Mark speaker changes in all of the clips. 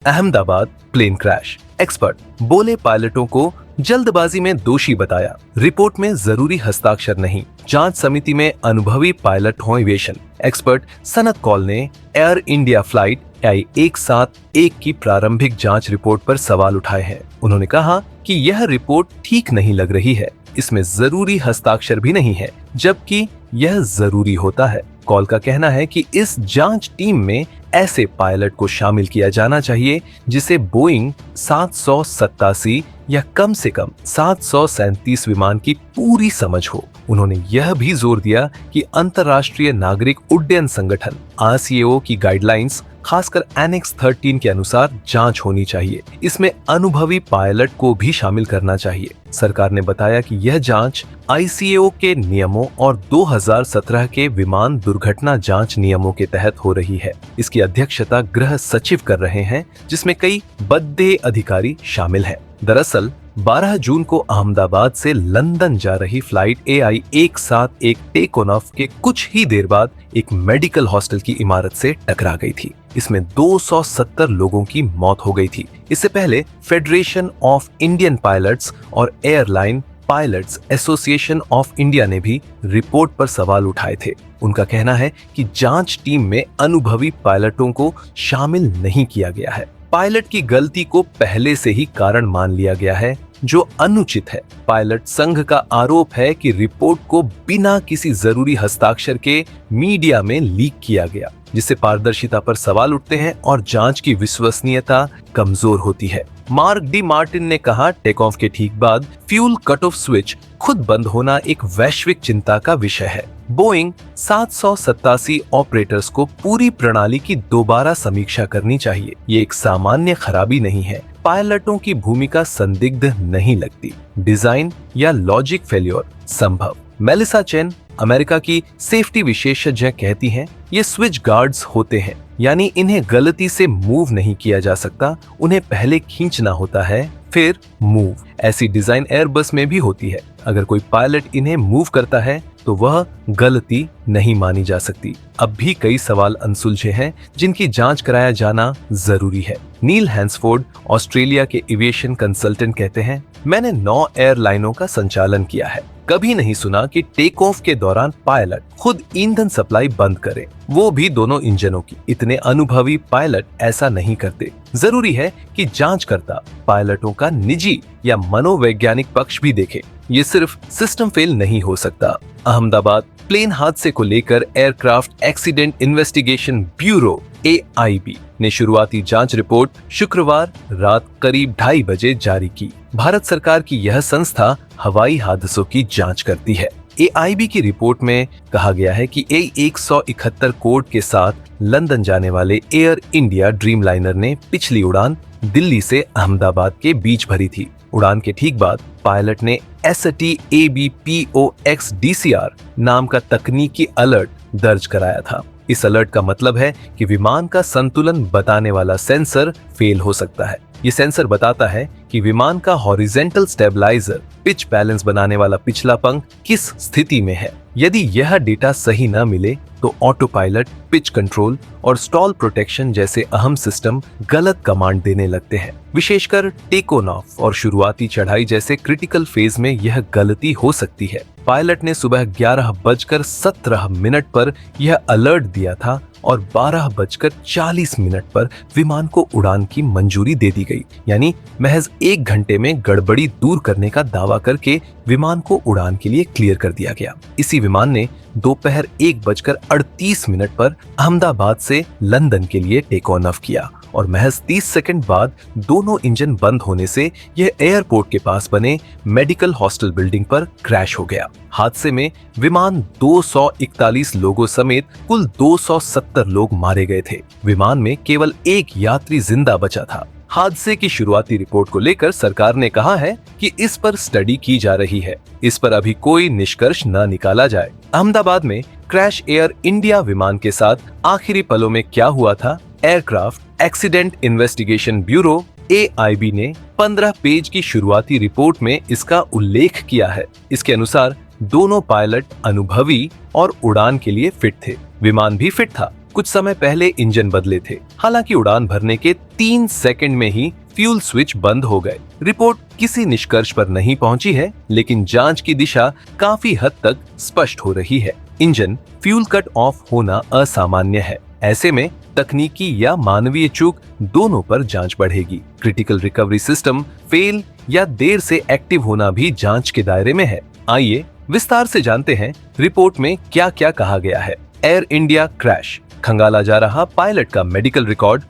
Speaker 1: Ahmedabad plane crash, expert बोले पायलटों को जल्दबाजी में दोषी बताया, रिपोर्ट में जरूरी हस्ताक्षर नहीं, जांच समिति में अनुभवी पायलट हों इवेशन। एक्सपर्ट सनत कौल ने एयर इंडिया फ्लाइट AI-171 की प्रारंभिक जांच रिपोर्ट पर सवाल उठाए हैं। उन्होंने कहा कि यह रिपोर्ट ठीक नहीं लग रही है, इसमें जरूरी हस्ताक्षर भी नहीं है, जबकि यह जरूरी होता है। कौल का कहना है कि इस जांच टीम में ऐसे पायलट को शामिल किया जाना चाहिए जिसे बोइंग 787 या कम से कम 737 विमान की पूरी समझ हो। उन्होंने यह भी जोर दिया कि अंतर्राष्ट्रीय नागरिक उड्डयन संगठन RCAO की गाइडलाइंस, खासकर एनेक्स 13 के अनुसार जांच होनी चाहिए। इसमें अनुभवी पायलट को भी शामिल करना चाहिए। सरकार ने बताया कि यह जांच ICAO के नियमों और 2017 के विमान दुर्घटना जांच नियमों के तहत हो रही है। इसकी अध्यक्षता गृह सचिव कर रहे हैं, जिसमें कई बड़े अधिकारी शामिल हैं। दरअसल 12 जून को अहमदाबाद से लंदन जा रही फ्लाइट AI-171 टेक ऑफ के कुछ ही देर बाद एक मेडिकल हॉस्टल की इमारत से टकरा गई थी। इसमें 270 लोगों की मौत हो गई थी। इससे पहले फेडरेशन ऑफ इंडियन पायलट्स और airline pilots association of India ने भी रिपोर्ट पर सवाल उठाए थे। उनका कहना है कि जांच टीम में अनुभवी पायलटों को शामिल नहीं किया गया है। पायलट की गलती को पहले से ही कारण मान लिया गया है, जो अनुचित है। पायलट संघ का आरोप है कि रिपोर्ट को बिना किसी जरूरी हस्ताक्षर के मीडिया में लीक किया गया, जिससे पारदर्शिता पर सवाल उठते हैं और जांच की विश्वसनीयता कमजोर होती है। मार्क डी मार्टिन ने कहा, टेक ऑफ के ठीक बाद फ्यूल कट ऑफ स्विच खुद बंद होना एक वैश्विक चिंता का विषय है। बोइंग 787 ऑपरेटर्स को पूरी प्रणाली की दोबारा समीक्षा करनी चाहिए। ये एक सामान्य खराबी नहीं है। पायलटों की भूमिका संदिग्ध नहीं लगती। डिजाइन या लॉजिक फेल्योर संभव। मेलिसा चेन, अमेरिका की सेफ्टी विशेषज्ञ, कहती हैं, ये स्विच गार्ड्स होते हैं, यानी इन्हें गलती से मूव नहीं किया जा सकता। उन्हें पहले खींचना होता है, फिर मूव। ऐसी डिजाइन एयरबस में भी होती है। अगर कोई पायलट इन्हें मूव करता है तो वह गलती नहीं मानी जा सकती। अब भी कई सवाल अनसुलझे हैं, जिनकी जांच कराया जाना जरूरी है। नील हैंसफोर्ड, ऑस्ट्रेलिया के एविएशन कंसल्टेंट, कहते हैं, मैंने 9 एयरलाइनों का संचालन किया है। कभी नहीं सुना कि टेक ऑफ के दौरान पायलट खुद ईंधन सप्लाई बंद करे, वो भी दोनों इंजनों की। इतने अनुभवी पायलट ऐसा नहीं करते। जरूरी है कि जांचकर्ता पायलटों का निजी या मनोवैज्ञानिक पक्ष भी देखे। ये सिर्फ सिस्टम फेल नहीं हो सकता। अहमदाबाद प्लेन हादसे को लेकर aircraft accident investigation bureau AIB ने शुरुआती जांच रिपोर्ट शुक्रवार रात करीब 2:30 बजे जारी की। भारत सरकार की यह संस्था हवाई हादसों की जांच करती है। AIB की रिपोर्ट में कहा गया है कि A171 कोड के साथ लंदन जाने वाले एयर इंडिया ड्रीमलाइनर ने पिछली उड़ान दिल्ली से अहमदाबाद के बीच भरी थी। उड़ान के ठीक बाद पायलट ने SAT-ABPOX DCR नाम का तकनीकी अलर्ट दर्ज कराया था। इस अलर्ट का मतलब है कि विमान का संतुलन बताने वाला सेंसर फेल हो सकता है। ये सेंसर बताता है कि विमान का हॉरिजेंटल स्टेबलाइजर, पिच बैलेंस बनाने वाला पिछला पंख, किस स्थिति में है। यदि यह डेटा सही न मिले तो ऑटो पायलट, पिच कंट्रोल और स्टॉल प्रोटेक्शन जैसे अहम सिस्टम गलत कमांड देने लगते हैं। विशेषकर टेक ऑफ और शुरुआती चढ़ाई जैसे क्रिटिकल फेज में यह गलती हो सकती है। पायलट ने सुबह 11:17 पर यह अलर्ट दिया था और 12:40 पर विमान को उड़ान की मंजूरी दे दी गई, यानी महज 1 घंटे में गड़बड़ी दूर करने का दावा करके विमान को उड़ान के लिए क्लियर कर दिया गया। इसी विमान ने दोपहर 1:38 पर अहमदाबाद से लंदन के लिए टेक ऑफ किया और महज 30 सेकंड बाद दोनों इंजन बंद होने से यह एयरपोर्ट के पास बने मेडिकल हॉस्टल बिल्डिंग पर क्रैश हो गया। हादसे में विमान 241 लोगों समेत कुल 270 लोग मारे गए थे। विमान में केवल 1 यात्री जिंदा बचा था। हादसे की शुरुआती रिपोर्ट को लेकर सरकार ने कहा है कि इस पर स्टडी की जा रही है। इस पर अभी कोई निष्कर्ष न निकाला जाए। अहमदाबाद में क्रैश एयर इंडिया विमान के साथ आखिरी पलों में क्या हुआ था? Aircraft accident investigation bureau AIB ने 15 पेज की शुरुआती रिपोर्ट में इसका उल्लेख किया है। इसके अनुसार दोनों पायलट अनुभवी और उड़ान के लिए फिट थे। विमान भी फिट था। कुछ समय पहले इंजन बदले थे। हालांकि उड़ान भरने के 3 सेकंड में ही फ्यूल स्विच बंद हो गए। रिपोर्ट किसी निष्कर्ष पर नहीं पहुंची है, लेकिन जांच की दिशा काफी हद तक स्पष्ट हो रही है। इंजन फ्यूल कट ऑफ होना असामान्य है। ऐसे में तकनीकी या मानवीय चूक दोनों पर जांच बढ़ेगी। क्रिटिकल रिकवरी सिस्टम फेल या देर से एक्टिव होना भी जांच के दायरे में है। आइए विस्तार से जानते हैं रिपोर्ट में क्या क्या कहा गया है। एयर इंडिया क्रैश, खंगाला जा रहा पायलट का मेडिकल रिकॉर्ड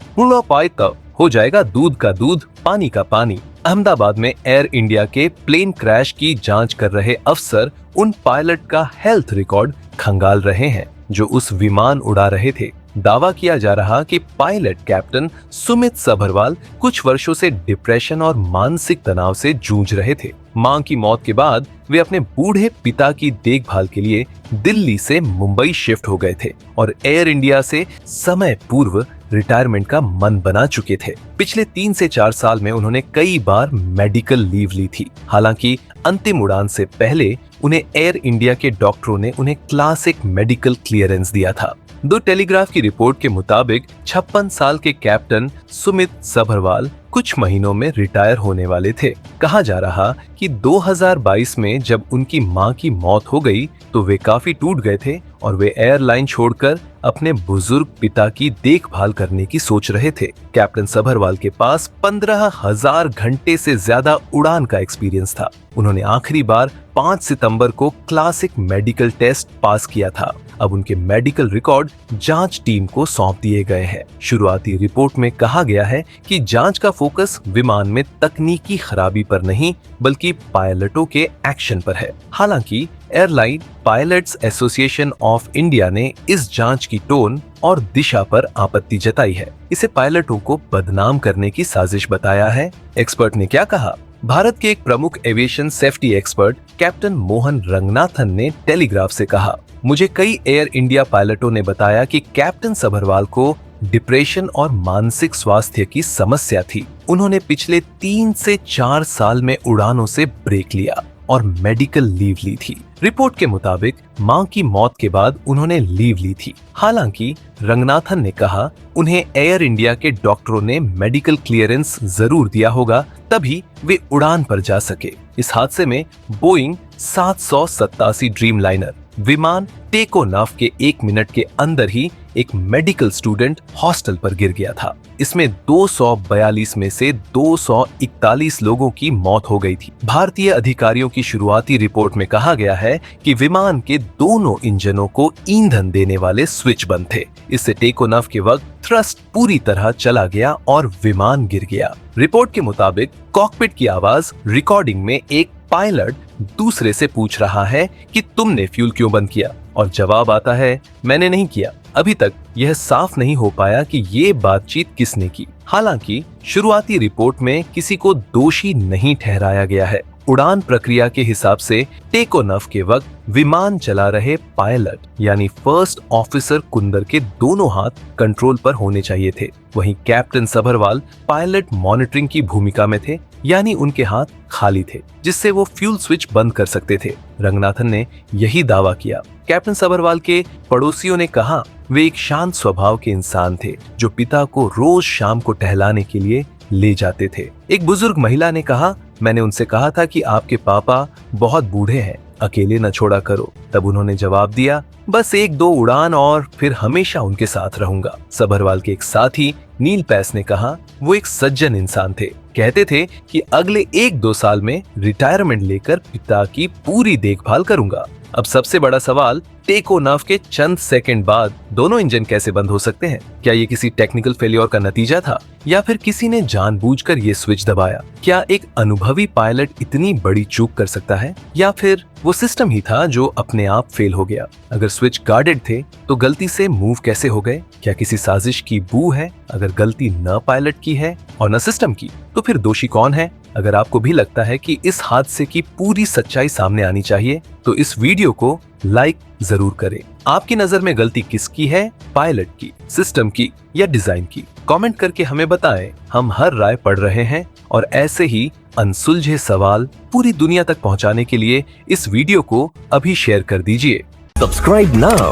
Speaker 1: हो जाएगा दूध का दूध, पानी का पानी। अहमदाबाद में एयर इंडिया के प्लेन क्रैश की जांच कर रहे अफसर उन पायलट का हेल्थ रिकॉर्ड खंगाल रहे हैं जो उस विमान उड़ा रहे थे। दावा किया जा रहा कि पायलट कैप्टन सुमित सभरवाल कुछ वर्षों से डिप्रेशन और मानसिक तनाव से जूझ रहे थे। मां की मौत के बाद वे अपने बूढ़े पिता की देखभाल के लिए दिल्ली से मुंबई शिफ्ट हो गए थे और एयर इंडिया से समय पूर्व रिटायरमेंट का मन बना चुके थे। पिछले 3 से 4 साल में उन्होंने कई बार मेडिकल लीव ली थी। हालांकि अंतिम उड़ान से पहले उन्हें एयर इंडिया के डॉक्टरों ने उन्हें क्लासिक मेडिकल क्लियरेंस दिया था। द टेलीग्राफ की रिपोर्ट के मुताबिक 56 साल के कैप्टन सुमित सभरवाल कुछ महीनों में रिटायर होने वाले थे। कहा जा रहा कि 2022 में जब उनकी मां की मौत हो गई तो वे काफी टूट गए थे और वे एयरलाइन छोड़कर अपने बुजुर्ग पिता की देखभाल करने की सोच रहे थे। कैप्टन सभरवाल के पास 15,000 घंटे से ज्यादा उड़ान का एक्सपीरियंस था। उन्होंने आखिरी बार 5 सितंबर को क्लासिक मेडिकल टेस्ट पास किया था। अब उनके मेडिकल रिकॉर्ड जांच टीम को सौंप दिए गए हैं। शुरुआती रिपोर्ट में कहा गया है कि जांच का फोकस विमान में तकनीकी खराबी पर नहीं बल्कि पायलटों के एक्शन पर है। हालांकि airline pilots association of India ने इस जांच की टोन और दिशा पर आपत्ति जताई है। इसे पायलटों को बदनाम करने की साजिश बताया है। एक्सपर्ट ने क्या कहा? भारत के एक प्रमुख aviation safety expert captain Mohan Ranganathan ने टेलीग्राफ से कहा, मुझे कई एयर इंडिया पायलटों ने बताया कि कैप्टन सभरवाल को डिप्रेशन और मानसिक स्वास्थ्य की समस्या थी। उन्होंने पिछले 3 से 4 साल में उड़ानों से ब्रेक लिया और मेडिकल लीव ली थी। रिपोर्ट के मुताबिक मां की मौत के बाद उन्होंने लीव ली थी। हालांकि रंगनाथन ने कहा उन्हें एयर इंडिया के डॉक्टरों ने मेडिकल क्लियरेंस जरूर दिया होगा, तभी वे उड़ान पर जा सके। इस हादसे में बोइंग 787 ड्रीमलाइनर विमान टेक ऑफ के 1 मिनट के अंदर ही एक मेडिकल स्टूडेंट हॉस्टल पर गिर गया था। इसमें 242 में से 241 लोगों की मौत हो गई थी। भारतीय अधिकारियों की शुरुआती रिपोर्ट में कहा गया है कि विमान के दोनों इंजनों को ईंधन देने वाले स्विच बंद थे। इससे टेक ऑफ के वक्त थ्रस्ट पूरी तरह चला गया और विमान गिर गया। रिपोर्ट के मुताबिक कॉकपिट की आवाज रिकॉर्डिंग में एक पायलट दूसरे से पूछ रहा है कि तुमने फ्यूल क्यों बंद किया, और जवाब आता है मैंने नहीं किया। अभी तक यह साफ नहीं हो पाया कि ये बातचीत किसने की। हालांकि शुरुआती रिपोर्ट में किसी को दोषी नहीं ठहराया गया है। उड़ान प्रक्रिया के हिसाब से टेक ऑफ के वक्त विमान चला रहे पायलट यानी फर्स्ट ऑफिसर कुंदर के दोनों हाथ कंट्रोल पर होने चाहिए थे। वहीं कैप्टन सभरवाल पायलट मॉनिटरिंग की भूमिका में थे, यानी उनके हाथ खाली थे, जिससे वो फ्यूल स्विच बंद कर सकते थे। रंगनाथन ने यही दावा किया। कैप्टन सभरवाल के पड़ोसियों ने कहा वे एक शांत स्वभाव के इंसान थे जो पिता को रोज शाम को टहलाने के लिए ले जाते थे। एक बुजुर्ग महिला ने कहा, मैंने उनसे कहा था कि आपके पापा बहुत बूढ़े हैं, अकेले न छोड़ा करो। तब उन्होंने जवाब दिया, बस 1-2 उड़ान और फिर हमेशा उनके साथ रहूंगा। सभरवाल के एक साथी नील पैस ने कहा, वो एक सज्जन इंसान थे, कहते थे कि अगले 1-2 साल में रिटायरमेंट लेकर पिता की पूरी देखभाल करूंगा। अब सबसे बड़ा सवाल, टेक ऑफ के चंद सेकंड बाद दोनों इंजन कैसे बंद हो सकते हैं? क्या ये किसी टेक्निकल फेलियर का नतीजा था या फिर किसी ने जानबूझकर ये स्विच दबाया? क्या एक अनुभवी पायलट इतनी बड़ी चूक कर सकता है या फिर वो सिस्टम ही था जो अपने आप फेल हो गया? अगर स्विच गार्डेड थे तो गलती से मूव कैसे हो गए? क्या किसी साजिश की बू है? अगर गलती न पायलट की है और न सिस्टम की, तो फिर दोषी कौन है? अगर आपको भी लगता है कि इस हादसे की पूरी सच्चाई सामने आनी चाहिए तो इस वीडियो को लाइक जरूर करें। आपकी नजर में गलती किसकी है, पायलट की, सिस्टम की या डिजाइन की? कमेंट करके हमें बताएं। हम हर राय पढ़ रहे हैं और ऐसे ही अनसुलझे सवाल पूरी दुनिया तक पहुंचाने के लिए इस वीडियो को अभी शेयर कर दीजिए।
Speaker 2: Subscribe now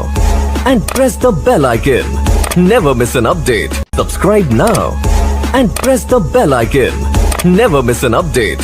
Speaker 2: and press the bell icon. Never miss an update. Subscribe now and press the bell icon. Never miss an update.